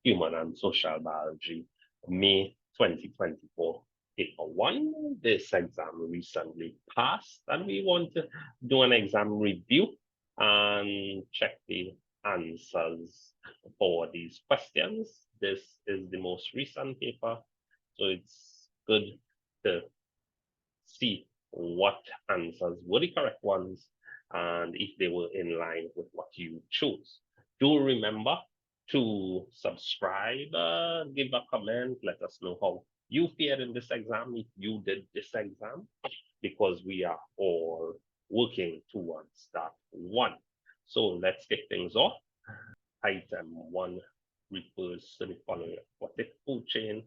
Human and Social Biology, May 2024, Paper 1. This exam recently passed, and we want to do an exam review and check the answers for these questions. This is the most recent paper, so it's good to see what answers were the correct ones and if they were in line with what you chose. Do remember to subscribe, give a comment, let us know how you fared in this exam, if you did this exam, because we are all working towards that one. So let's kick things off. Item 1 refers to the following aquatic food chain: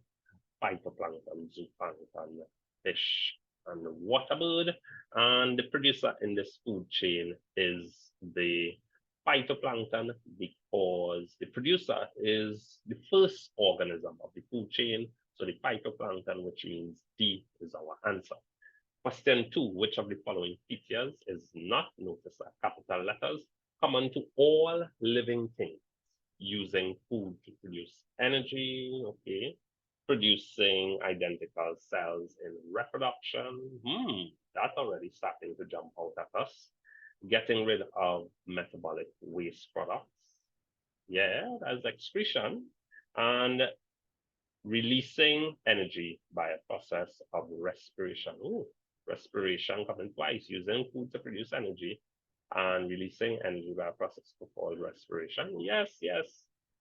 phytoplankton, zooplankton, fish, and water bird. And the producer in this food chain is the phytoplankton, because the producer is the first organism of the food chain. So the phytoplankton, which means D, is our answer. Question 2, which of the following features is not, notice capital letters, common to all living things using food to produce energy? Okay. Producing identical cells in reproduction. That's already starting to jump out at us. Getting rid of metabolic waste products. Yeah, that's excretion. And releasing energy by a process of respiration. Respiration coming twice, using food to produce energy and releasing energy by a process called respiration. Yes,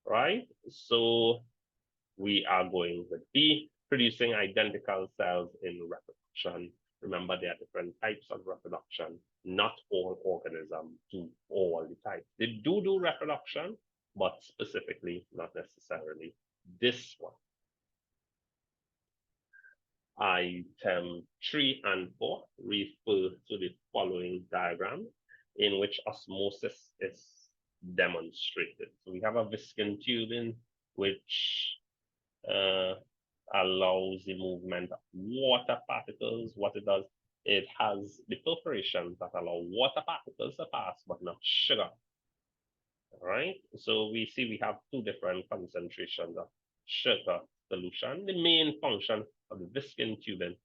right? So we are going with B, producing identical cells in reproduction. Remember, there are different types of reproduction. Not all organisms do all the types. They do reproduction, but specifically, not necessarily this one. Item 3 and 4 refer to the following diagram in which osmosis is demonstrated. So we have a Viscin tubing which allows the movement of water particles. What it does, it has the perforations that allow water particles to pass, but not sugar. All right, so we see we have two different concentrations of sugar solution. The main function of the Viscin tubing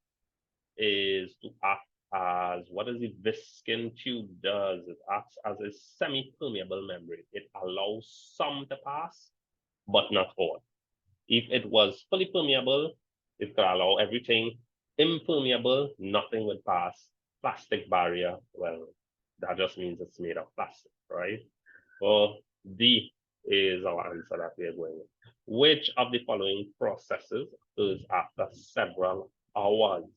is to act as, what does the Viscin tube does? It acts as a semi-permeable membrane. It allows some to pass, but not all. If it was fully permeable, it could allow everything. Impermeable, nothing would pass. Plastic barrier, well, that just means it's made of plastic, right? Well, D is our answer that we are going with. Which of the following processes occurs after several hours?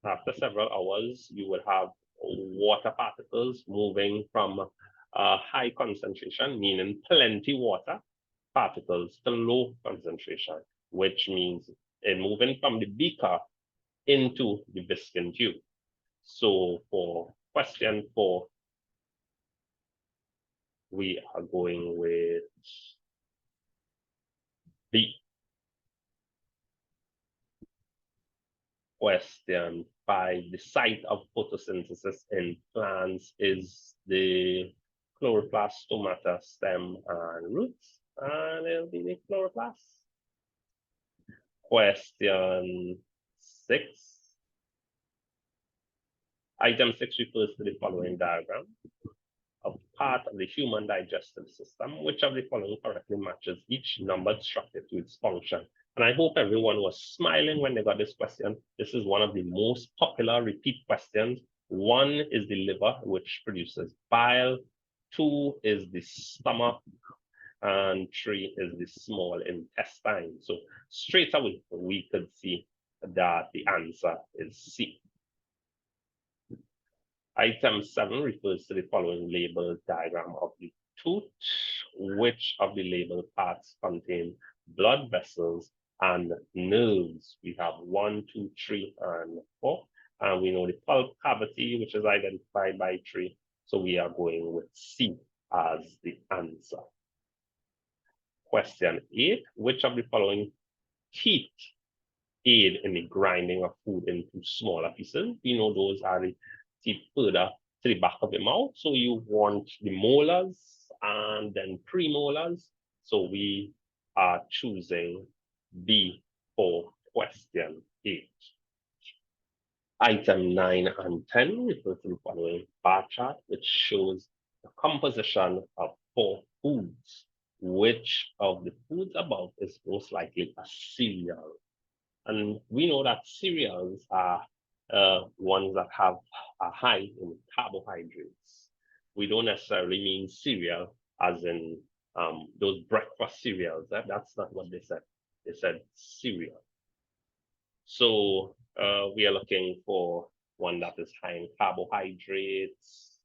After several hours, you will have water particles moving from a high concentration, meaning plenty water, particles to low concentration, which means it moving from the beaker into the Viscin tube. So for question 4, we are going with B. Question 5, the site of photosynthesis in plants is the chloroplast, stomata, stem, and roots, and it'll be the chloroplast. Question 6. Item 6 refers to the following diagram of part of the human digestive system. Which of the following correctly matches each numbered structure to its function? And I hope everyone was smiling when they got this question. This is one of the most popular repeat questions. 1 is the liver, which produces bile. 2 is the stomach. And 3 is the small intestine. So straight away, we could see that the answer is C. Item 7 refers to the following label diagram of the tooth. Which of the labeled parts contain blood vessels and nerves? We have 1, 2, 3, and 4. And we know the pulp cavity, which is identified by 3. So we are going with C as the answer. Question 8, which of the following teeth aid in the grinding of food into smaller pieces? We know those are the teeth further to the back of the mouth. So you want the molars and then premolars. So we are choosing B for question 8. Item 9 and 10 refer to the following bar chart, which shows the composition of 4 foods. Which of the foods above is most likely a cereal? And we know that cereals are ones that have a high in carbohydrates. We don't necessarily mean cereal as in those breakfast cereals. That's not what they said. They said cereal. So we are looking for one that is high in carbohydrates.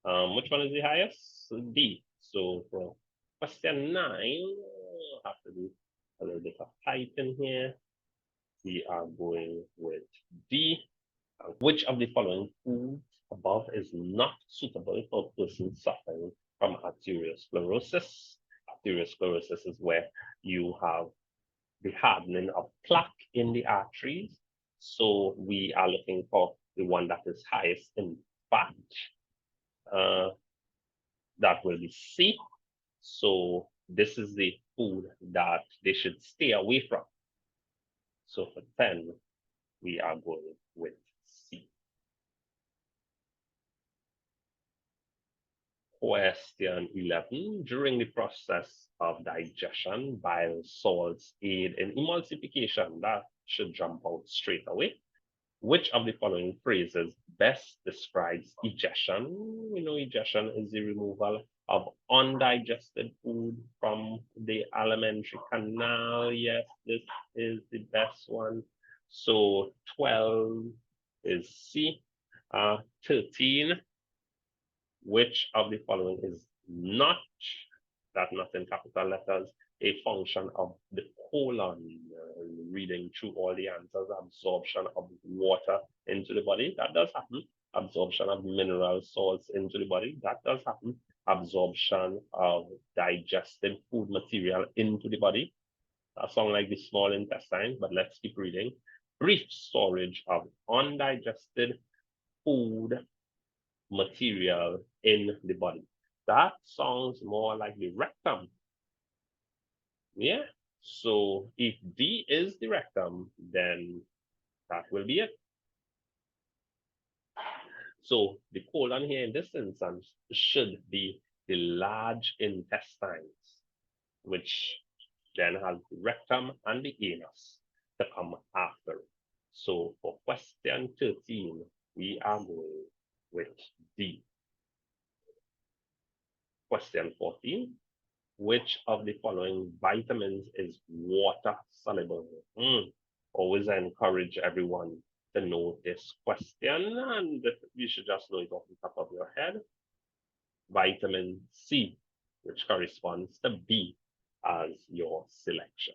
Which one is the highest? D. So for question 9, I'll have to do a little bit of typing here. We are going with D. Which of the following foods above is not suitable for a person suffering from arteriosclerosis? Arteriosclerosis is where you have the hardening of plaque in the arteries. So we are looking for the one that is highest in fat. That will be C. So this is the food that they should stay away from. So for 10, we are going with C. Question 11. During the process of digestion, bile salts aid in emulsification. That should jump out straight away. Which of the following phrases best describes egestion? We know egestion is the removal of undigested food from the alimentary canal. Yes, this is the best one. So 12 is C. 13, which of the following is not, that not in capital letters, a function of the colon? Reading through all the answers, absorption of water into the body, that does happen. Absorption of mineral salts into the body, that does happen. Absorption of digested food material into the body. That sounds like the small intestine, but let's keep reading. Brief storage of undigested food material in the body. That sounds more like the rectum. Yeah. So if D is the rectum, then that will be it. So the colon here in this instance should be the large intestines, which then has the rectum and the anus to come after it. So for question 13, we are going with D. Question 14. Which of the following vitamins is water soluble? Always encourage everyone to know this question, and you should just know it off the top of your head. Vitamin C, which corresponds to B as your selection.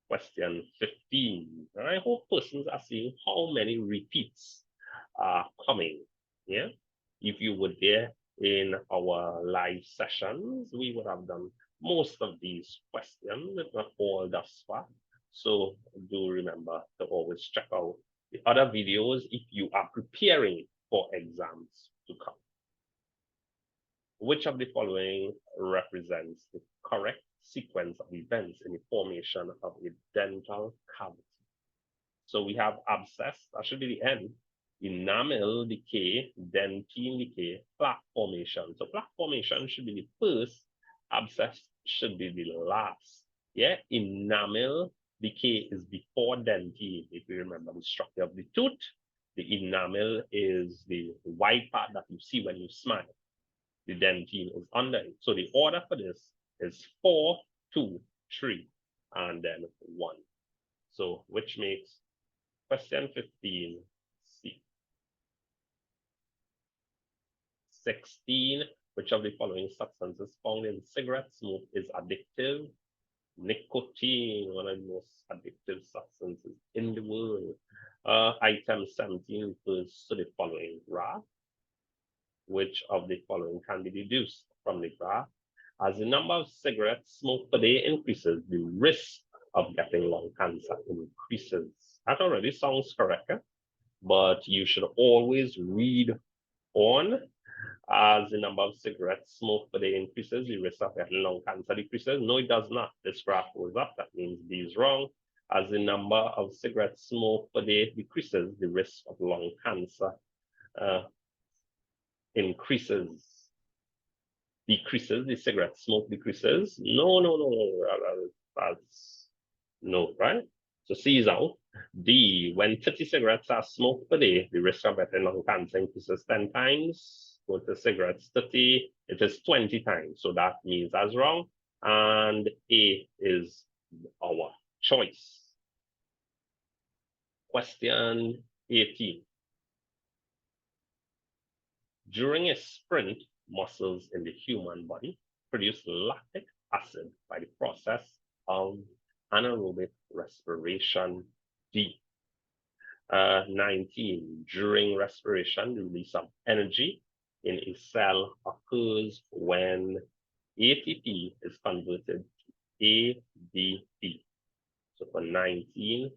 Question 15. I hope persons are seeing how many repeats are coming. Yeah. If you were there in our live sessions, we would have done most of these questions, if not all thus far. So do remember to always check out the other videos if you are preparing for exams to come. Which of the following represents the correct sequence of events in the formation of a dental cavity? So we have abscess, that should be the end. Enamel decay, dentine decay, plaque formation. So plaque formation should be the first, abscess should be the last. Yeah, enamel decay is before dentine. If you remember the structure of the tooth, the enamel is the white part that you see when you smile. The dentine is under it. So the order for this is 4, 2, 3, and then 1. So which makes question 15 C. 16, which of the following substances found in cigarette smoke is addictive? Nicotine, one of the most addictive substances in the world. Item 17 refers to the following graph. Which of the following can be deduced from the graph? As the number of cigarettes smoked per day increases, the risk of getting lung cancer increases. That already sounds correct, but you should always read on As the number of cigarettes smoked per day increases, the risk of getting lung cancer decreases. No, it does not. This graph goes up. That means B is wrong. As the number of cigarettes smoked per day decreases, the risk of lung cancer increases. Decreases, the cigarette smoke decreases. No, that's no, right? So C is out. D, when 30 cigarettes are smoked per day, the risk of getting lung cancer increases 10 times. Go to cigarettes 30, it is 20 times. So that means that's wrong. And A is our choice. Question 18. During a sprint, muscles in the human body produce lactic acid by the process of anaerobic respiration. D. 19. During respiration, the release of energy in a cell occurs when ATP is converted to ADP. So for 19,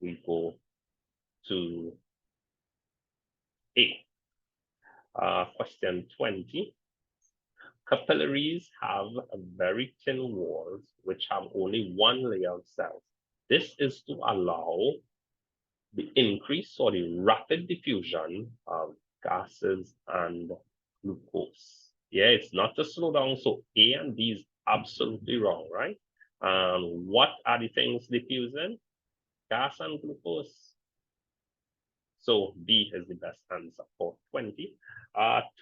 we go to A. Question 20. Capillaries have very thin walls which have only one layer of cells. This is to allow the increase or the rapid diffusion of gases and glucose. Yeah, it's not to slow down. So A and B is absolutely wrong, right? What are the things diffusing? Gas and glucose. So B is the best answer for 20.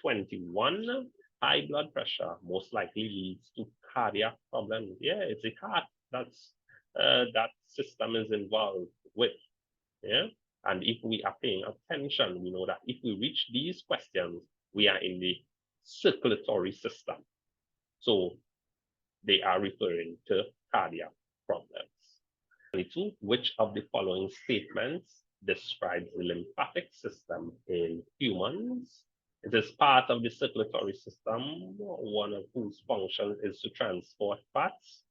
21, high blood pressure most likely leads to cardiac problems. Yeah, it's the heart that system is involved with. Yeah, and if we are paying attention, we know that if we reach these questions, we are in the circulatory system. So they are referring to cardiac problems. 22, which of the following statements describes the lymphatic system in humans? It is part of the circulatory system, one of whose functions is to transport fats.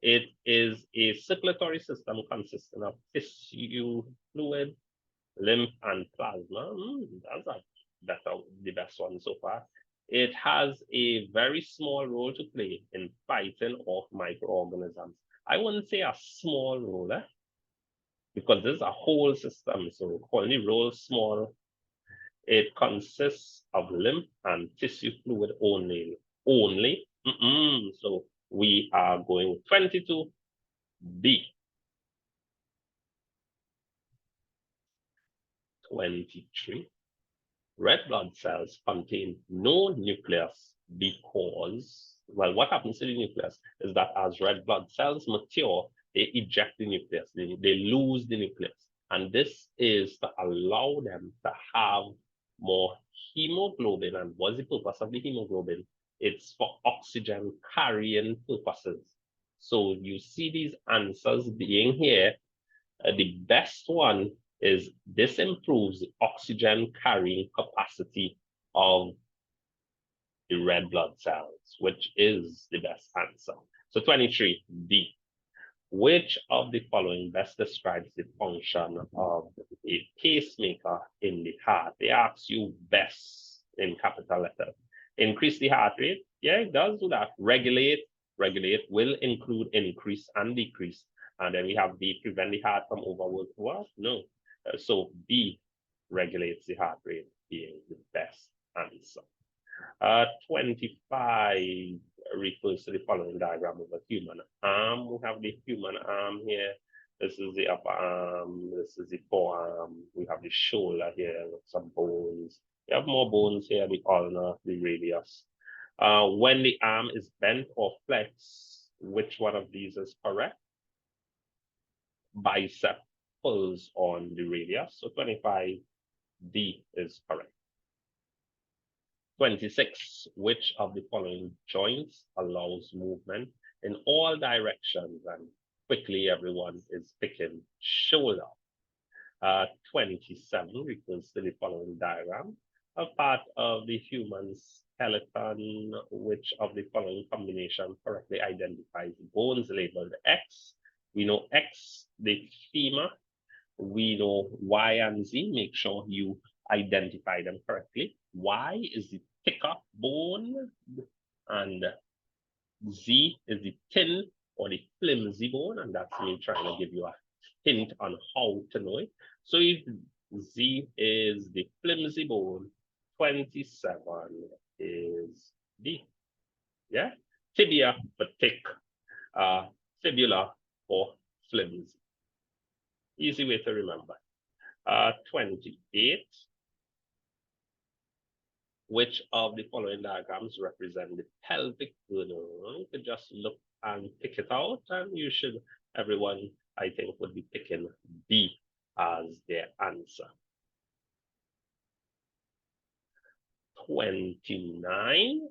It is a circulatory system consisting of tissue, fluid, lymph, and plasma. That's the best one so far. It has a very small role to play in fighting off microorganisms. I wouldn't say a small role, because this is a whole system. So calling the role small, it consists of lymph and tissue fluid only. So we are going 22 B. 23. Red blood cells contain no nucleus because, well, what happens to the nucleus is that as red blood cells mature, they eject the nucleus, they lose the nucleus. And this is to allow them to have more hemoglobin. And what's the purpose of the hemoglobin? It's for oxygen carrying purposes. So you see these answers being here. The best one is this improves the oxygen carrying capacity of the red blood cells, which is the best answer. So 23, D. Which of the following best describes the function of a pacemaker in the heart? They ask you best in capital letters. Increase the heart rate. Yeah, it does do that. Regulate will include increase and decrease. And then we have B, prevent the heart from overwork. What? No. So B regulates the heart rate, being the best answer. 25 refers to the following diagram of a human arm. We have the human arm here. This is the upper arm. This is the forearm. We have the shoulder here with some bones. We have more bones here, the ulna, the radius. When the arm is bent or flexed, which one of these is correct? Bicep pulls on the radius. So 25, D is correct. 26, which of the following joints allows movement in all directions? And quickly, everyone is picking shoulder. 27 refers to the following diagram. A part of the human skeleton, which of the following combination correctly identifies bones labeled X? We know X, the femur. We know Y and Z. Make sure you identify them correctly. Y is the thicker bone, and Z is the thin or the flimsy bone, and that's me trying to give you a hint on how to know it. So if Z is the flimsy bone, 27 is D. Yeah, tibia for thick, fibula for flimsy. Easy way to remember. 28. Which of the following diagrams represent the pelvic girdle? You could just look and pick it out, and you should, everyone, I think, would be picking B as their answer. 29.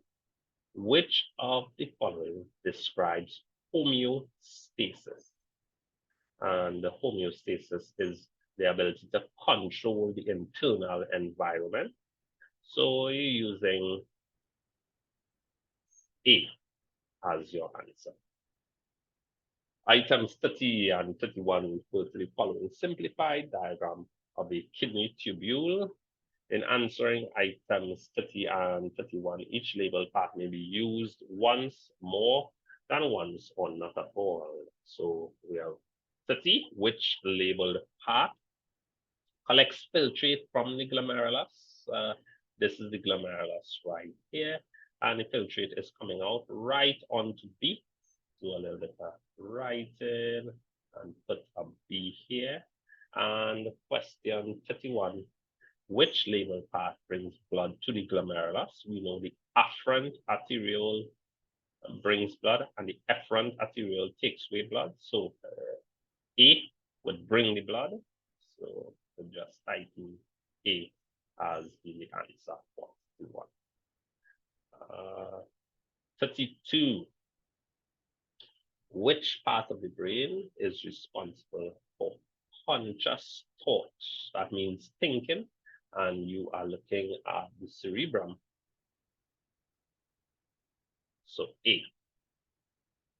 Which of the following describes homeostasis? And the homeostasis is the ability to control the internal environment. So you're using A as your answer. Items 30 and 31 refer to the following simplified diagram of a kidney tubule. In answering items 30 and 31, each labeled part may be used once, more than once, or not at all. So we have 30, which labeled part collects filtrate from the glomerulus. This is the glomerulus right here, and the filtrate is coming out right onto B. Do a little bit of writing and put a B here. And question 31, which label part brings blood to the glomerulus? We know the afferent arteriole brings blood, and the efferent arteriole takes away blood. So A would bring the blood. So we'll just type in A as the answer for 31. 32. Which part of the brain is responsible for conscious thought? That means thinking, and you are looking at the cerebrum. So A.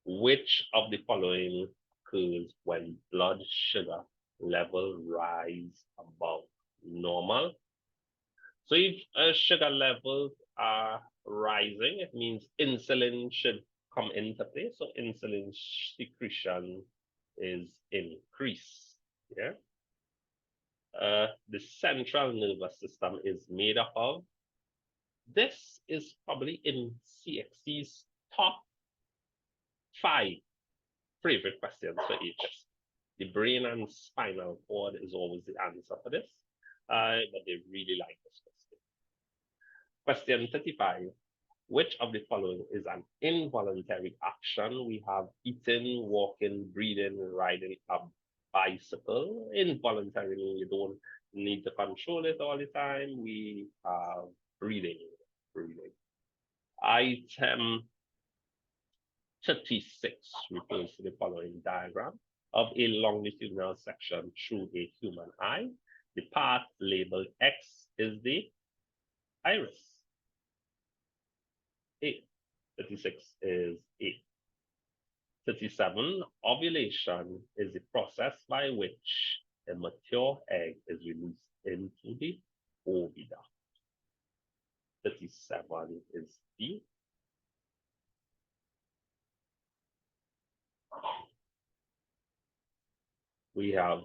Which of the following occurs when blood sugar level rise above normal? So if sugar levels are rising, it means insulin should come into play. So insulin secretion is increased. Yeah. The central nervous system is made up of. This is probably in CXC's top 5 favorite questions for HS. The brain and spinal cord is always the answer for this, but they really like this question. Question 35. Which of the following is an involuntary action? We have eating, walking, breathing, riding a bicycle. Involuntary, you don't need to control it all the time. We have breathing. Item 36 refers to the following diagram of a longitudinal section through a human eye. The part labeled X is the iris. A. 36 is A. 37, ovulation is the process by which a mature egg is released into the ovida. 37 is B. We have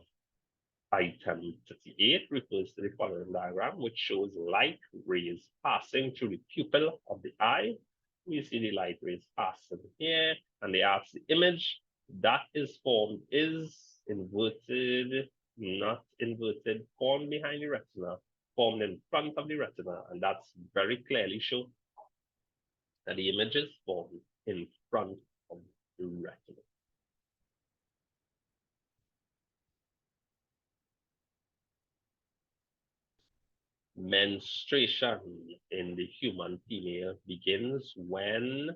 item 38 refers to the following diagram, which shows light rays passing through the pupil of the eye. We see the light rays passing here, and they ask the image that is formed is inverted, not inverted, formed behind the retina, formed in front of the retina, and that's very clearly shown that the image is formed in front of the retina. Menstruation in the human female begins when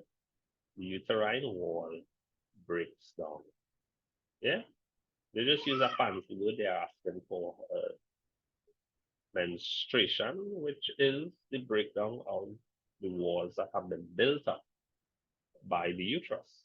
the uterine wall breaks down. Yeah, they just use a fancy word. They're asking for menstruation, which is the breakdown of the walls that have been built up by the uterus.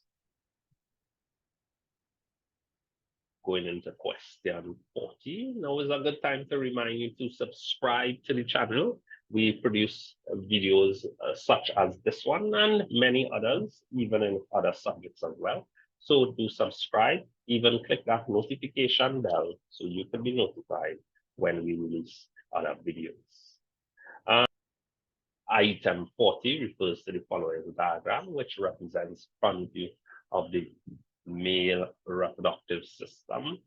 going into question 40. Now is a good time to remind you to subscribe to the channel. We produce videos such as this one and many others, even in other subjects as well. So do subscribe, even click that notification bell so you can be notified when we release other videos. Item 40 refers to the following diagram, which represents front view of the male reproductive system.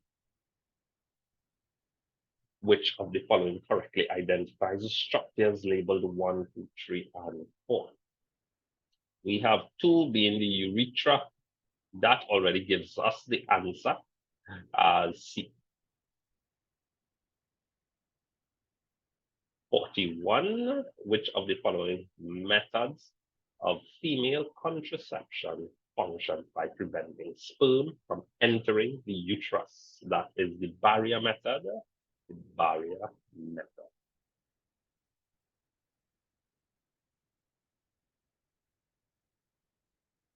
Which of the following correctly identifies the structures labeled 1, 2, 3, and 4? We have 2 being the urethra. That already gives us the answer as C. 41, which of the following methods of female contraception function by preventing sperm from entering the uterus? That is the barrier method. The barrier method.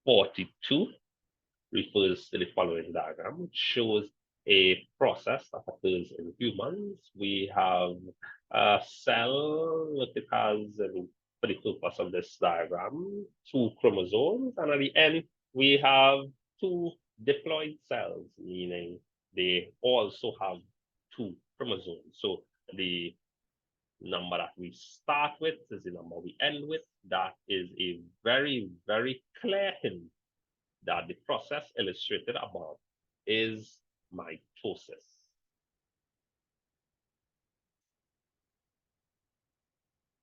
42 refers to the following diagram, which shows a process that occurs in humans. We have a cell that has, for the purpose of this diagram, 2 chromosomes, and at the end, we have 2 diploid cells, meaning they also have 2 chromosomes. So the number that we start with is the number we end with. That is a very, very clear hint that the process illustrated above is mitosis.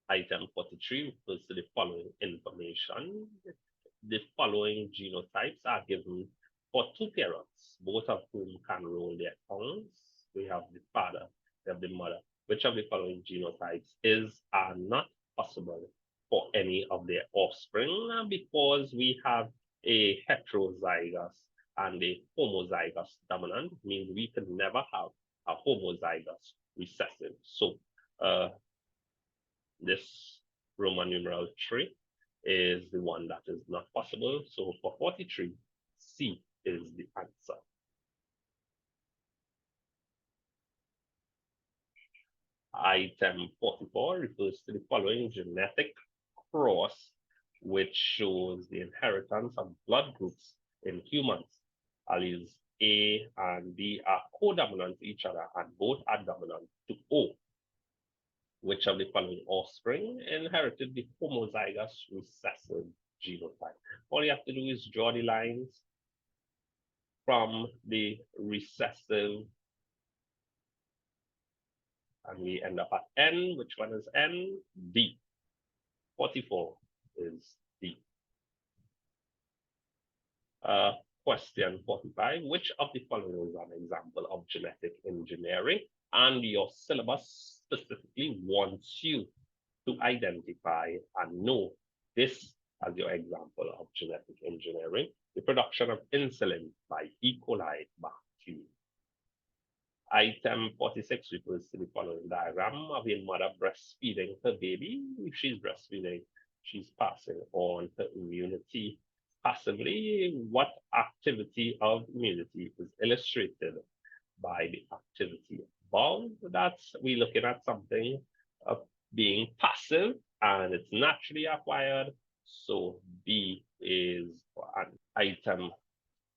Item 43 refers to the following information. The following genotypes are given for 2 parents, both of whom can roll their tongues. We have the father, we have the mother. Which of the following genotypes are not possible for any of their offspring? Because we have a heterozygous and a homozygous dominant, means we could never have a homozygous recessive. So this Roman numeral 3 is the one that is not possible. So for 43, C is the answer. Item 44 refers to the following genetic cross, which shows the inheritance of blood groups in humans. Alleles A and B are codominant to each other, and both are dominant to O. Which of the following offspring inherited the homozygous recessive genotype? All you have to do is draw the lines from the recessive, and we end up at N. Which one is N? D. 44 is D. Question 45. Which of the following is an example of genetic engineering? And your syllabus specifically wants you to identify and know this as your example of genetic engineering: the production of insulin by E. coli bacteria. Item 46 refers to the following diagram of a mother breastfeeding her baby. If she's breastfeeding, she's passing on her immunity passively. What activity of immunity is illustrated by the activity above? We're looking at something of being passive, and it's naturally acquired. So B is an item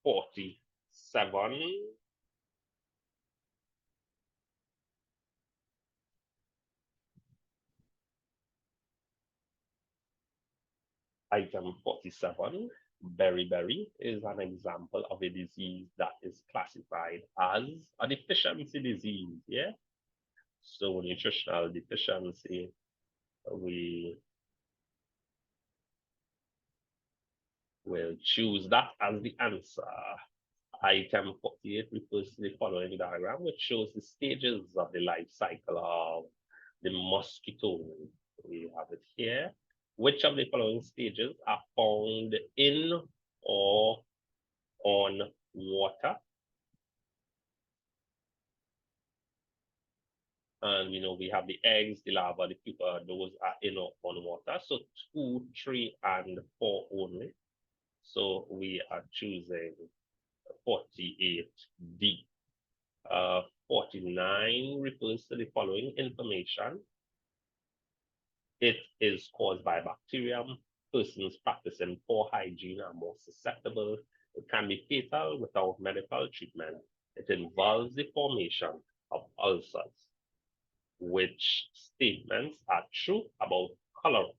47. Item 47, beriberi, is an example of a disease that is classified as a deficiency disease. Yeah. So nutritional deficiency, we will choose that as the answer. Item 48 refers to the following diagram, which shows the stages of the life cycle of the mosquito. We have it here. Which of the following stages are found in or on water? And we have the eggs, the larva, the pupa, those are in or on water. So 2, 3, and 4 only. So we are choosing 48D. 49 refers to the following information. It is caused by bacterium. Persons practicing poor hygiene are more susceptible. It can be fatal without medical treatment. It involves the formation of ulcers. Which statements are true about cholera?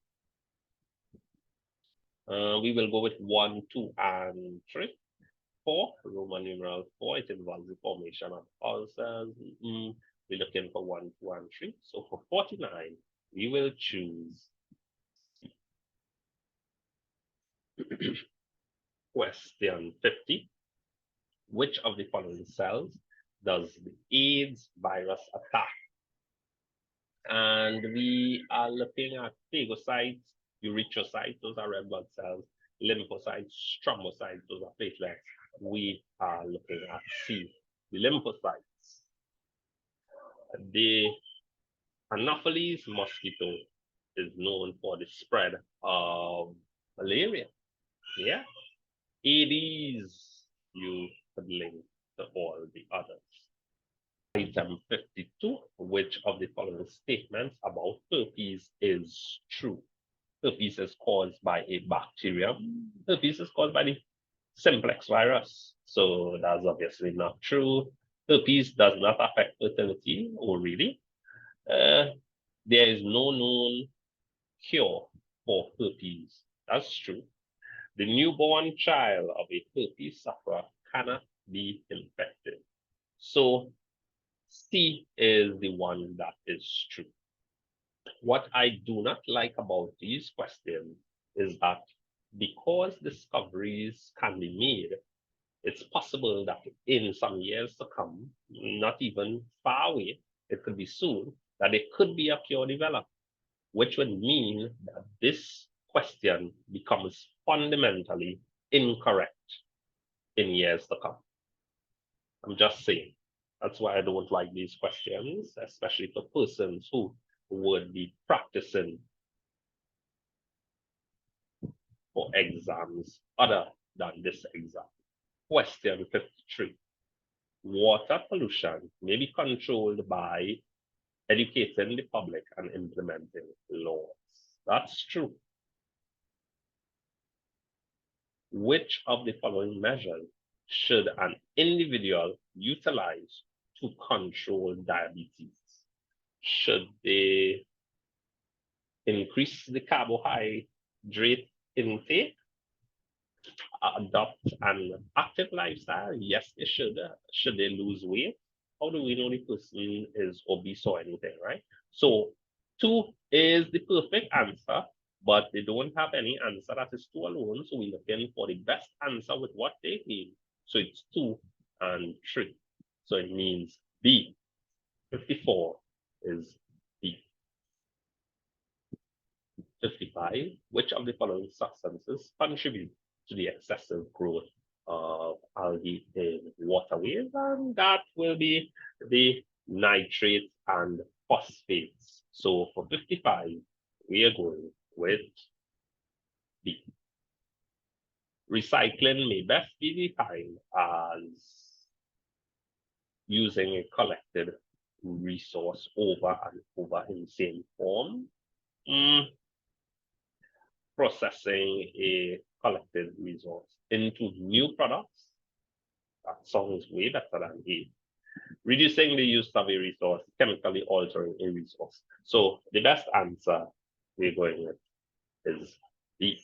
We will go with 1, 2, and 3. 4, Roman numeral 4, it involves the formation of ulcers. We're looking for 1, 2, and 3. So for 49, we will choose question 50. Which of the following cells does the AIDS virus attack? And we are looking at phagocytes, erythrocytes, those are red blood cells, lymphocytes, stromocytes, those are platelets. We are looking at C, the lymphocytes. The Anopheles mosquito is known for the spread of malaria. Yeah. Aedes, you could link to all the others. Item 52, which of the following statements about herpes is true? Herpes is caused by a bacterium. Herpes is caused by the simplex virus. So that's obviously not true. Herpes does not affect fertility. Oh, really? There is no known cure for herpes. That's true. The newborn child of a herpes sufferer cannot be infected. So C is the one that is true. What I do not like about these questions is that because discoveries can be made, it's possible that in some years to come, not even far away, it could be soon, that there could be a cure developed, which would mean that this question becomes fundamentally incorrect in years to come. I'm just saying. That's why I don't like these questions, especially for persons who would be practicing for exams other than this exam. Question 53. Water pollution may be controlled by educating the public and implementing laws. That's true. Which of the following measures should an individual utilize to control diabetes? Should they increase the carbohydrate intake, adopt an active lifestyle? Yes, they should. Should they lose weight? How do we know the person is obese or anything, right? So 2 is the perfect answer, but they don't have any answer that is 2 alone. So we're looking for the best answer with what they mean. So it's 2 and 3. So it means B. 54 is B. 55, which of the following substances contribute to the excessive growth of algae in waterways? And that will be the nitrates and phosphates. So for 55, we are going with B. Recycling may best be defined as using a collected resource over and over in the same form. Processing a collected resource into new products. That sounds way better than A. Reducing the use of a resource, chemically altering a resource. So the best answer we're going with is B.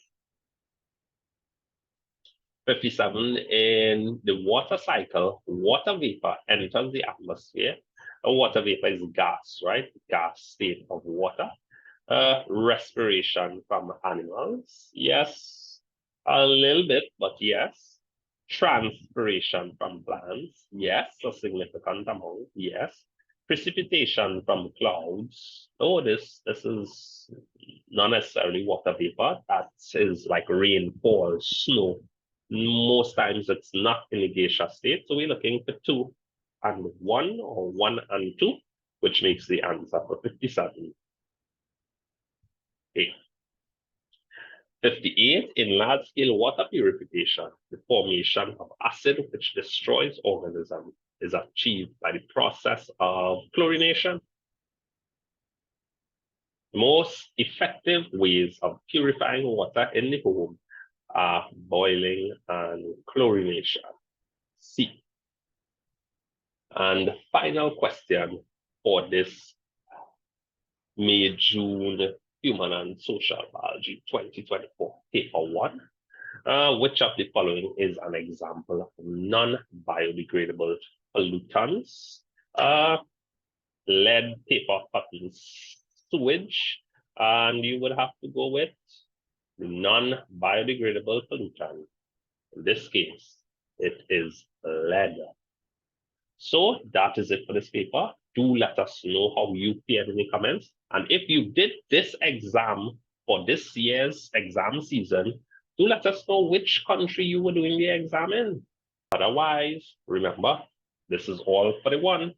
57, in the water cycle, water vapor enters the atmosphere. A water vapor is gas, right? Gas state of water. Respiration from animals, yes, a little bit, but yes. Transpiration from plants, yes, a significant amount, yes. Precipitation from clouds. Oh, this is not necessarily water vapor. That is like rainfall, snow. Most times it's not in a gaseous state. So we're looking for 2 and 1 or 1 and 2, which makes the answer for 57. 58, in large-scale water purification, the formation of acid which destroys organisms is achieved by the process of chlorination. Most effective ways of purifying water in the home are boiling and chlorination. C. And the final question for this May-June Human and Social Biology 2024 Paper 1. Which of the following is an example of non-biodegradable pollutants? Lead, paper, cotton, sewage, and you would have to go with the non-biodegradable pollutant. In this case, it is lead. So that is it for this paper. Do let us know how you fared in the comments. And if you did this exam for this year's exam season, do let us know which country you were doing the exam in. Otherwise, remember, this is all for the one.